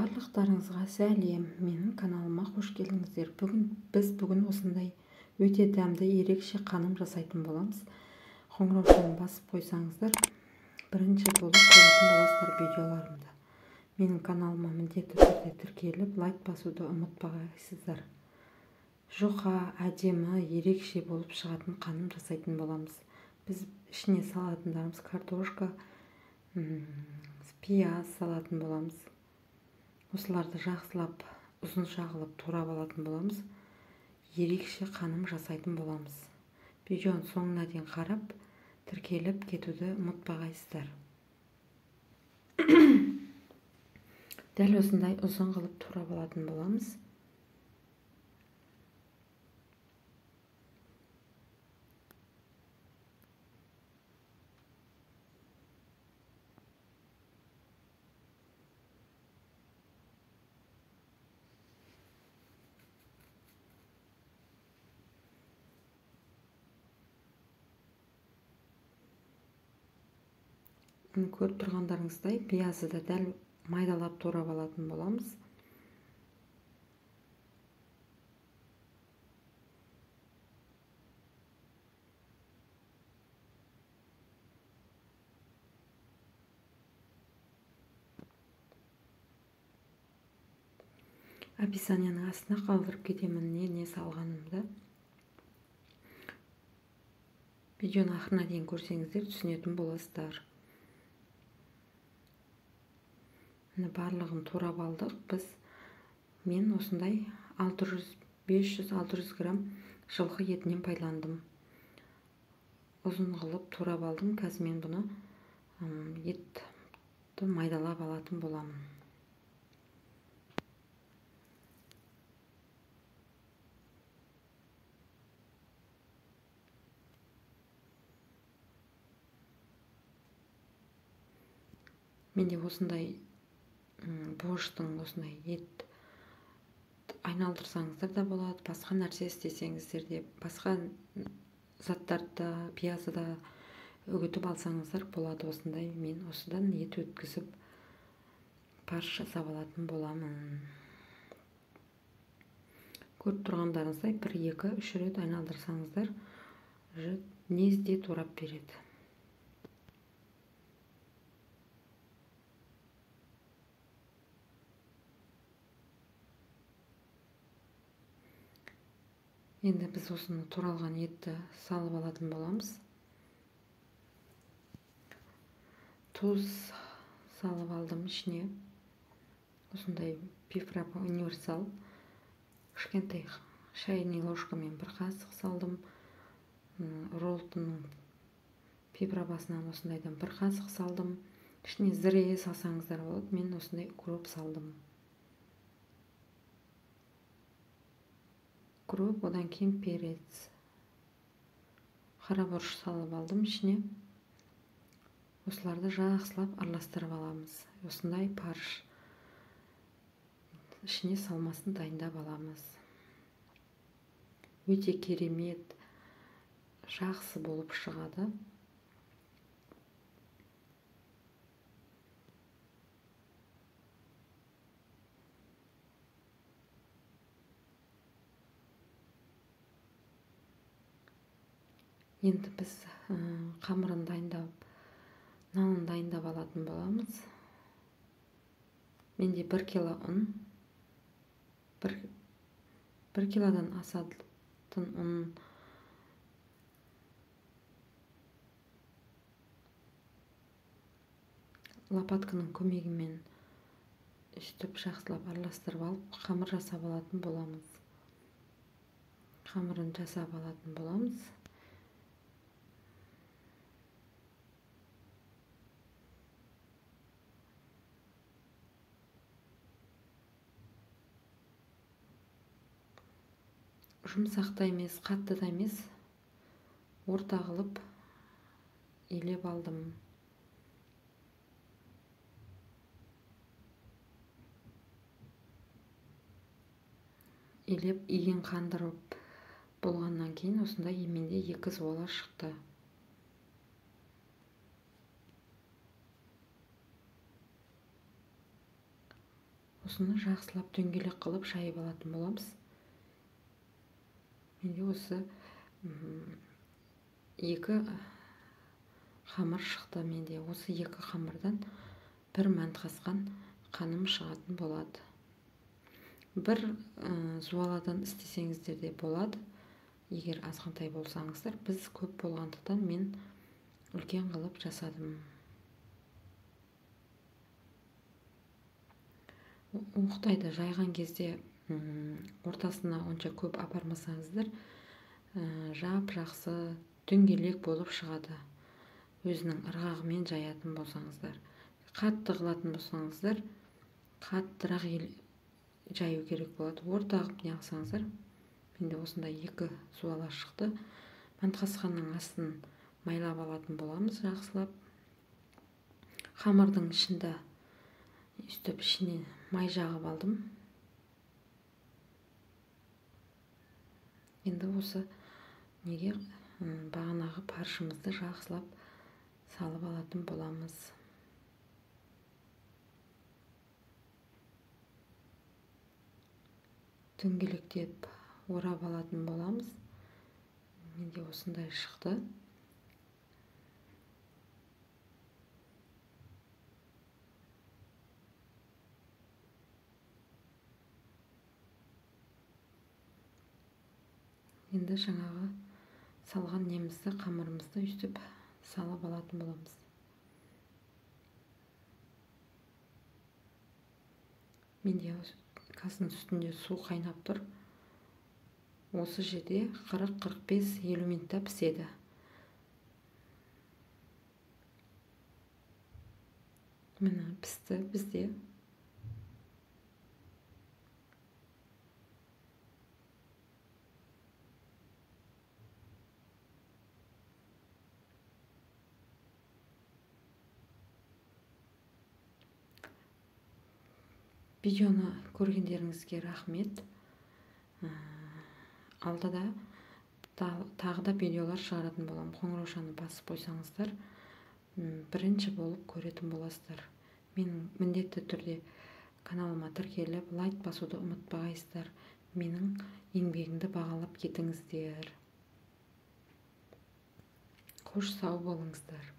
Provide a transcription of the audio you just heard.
Барлықтарыңызға сәлем, менің каналыма қош келдіңіздер. Бүгін осындай өте дәмді, ерекше қаным жасайтын боламыз. Қоңыраушаны басып қойсаңыздар, бірінші болып көретін боласыздар видеоларымды. Менің каналыма міндетті түрде тіркеліп, лайк басуды ұмытпағайсыздар. Жұқа, әдемі, ерекше болып шығатын қаным жасайтын боламыз. Біз ішіне салатындарымыз картошка, пияз салатын боламыз. Осыларды жақсылап, ұзынша қылып турап алатын боламыз. Ерекше қаным жасайтын боламыз. Видеоның соңына дейін қарап, тіркеліп кетуді ұмытпағайсыздар. Дәл осындай ұзын қылып турап алатын боламыз. Көріп тұрғандарыңыздай, пиязды да дәл майдалап турап алатын боламыз. Описанияның астына қалдырып кетемін не салғанымды. Видеоның ақырына дейін көрсеңіздер түсінетін боласыздар. Барлығын турап алдық. Мен осындай 500-600 грамм жылқы етінен пайдаландым. Ұзын қылып турап алдым. Қазір мен бұны етті майдалап алатын боламын. Менде осындай борщтың осындай ет айналдырсаңыздар да болады, басқа нәрсе істесеңіздер де, басқа заттарды, пиязды да үгітіп алсаңыздар болады. Осындай мен осыдан ет өткізіп фарш жасап алатын боламын. Көріп тұрғандарыңыздай 1-2-3 рет айналдырсаңыздар незде турап береді. Енді біз осыны туралған етті салып алатын боламыз. Тұз салып алдым ішіне. Осындай пифрапа универсал. Кішкентай шайный ложкамен 1 қасық салдым. Роллтының пифрапасынан осындайдан 1 қасық салдым. Ішіне зіре салсаңыздар болады. Мен осындай укроп салдым. Укроп, одан кейін перец. Қара бұрыш салып алдым ішіне. Осыларды жақсылап араластырып аламыз. Осындай фарш ішіне салмасын дайындап аламыз. Өте керемет, жақсы болып шығады. Енді біз қамырын дайындап, нанын дайындап алатын боламыз. Менде 1 кило ұн, 1 килодан асатын ұн лопатканың көмегімен үстіп жақсылап араластырып алып, қамыр жасап алатын боламыз. Қамырын жасап алатын боламыз. Жұмсақ та емес, қатты да емес, орта қылып елеп алдым. Елеп, иін қандырып болғаннан кейін осындай еменде 2 суала шықты. осыны жақсылап дөңгелек қылып шайып алатын боламыз. Менде осы екі қамыр шықты. Менде осы екі қамырдан бір мәнтқасқан қаным шығатын болады. Бір зуаладан істесеңіздер де болады, егер азғантай болсаңыздар. Біз көп болғандықтан мен үлкен қылып жасадым. Уықтайды жайған кезде ортасына онша көп апармасаңыздар, жап-жақсы дөңгелек болып шығады. Өзінің ырғағымен жаятын болсаңыздар. Қатты қылатын болсаңыздар, қаттырақ жаю керек болады. Орта қылып не қылсаңыздар, менде осындай екі зуала шықты. Мәнтқасқанның астын майлап алатын боламыз жақсылап. Қамырдың ішінде үстіп ішіне май жағып алдым. Енді осы неге бағанағы паршымызды жақсылап салып алатын боламыз. Дөңгелектеп орап алатын боламыз. Менде осындай шықты. Енді жаңағы салған немізді, қамырымызды үстіп салып алатын боламыз. Менде қаздың үстінде су қайнап тұр. Осы жерде 40-45-50 минутта піседі. Міне пісті бізде. Видеоны көргендеріңізге рахмет. Алдыда тағы да видеолар шығаратын болам. Қоңыраушаны басып қойсаңыздар, бірінші болып көретін боласыздар. Менің міндетті түрде каналыма тіркеліп, лайк басуды ұмытпағайсыздар. Менің еңбегімді бағалап кетіңіздер. Қош сау болыңыздар.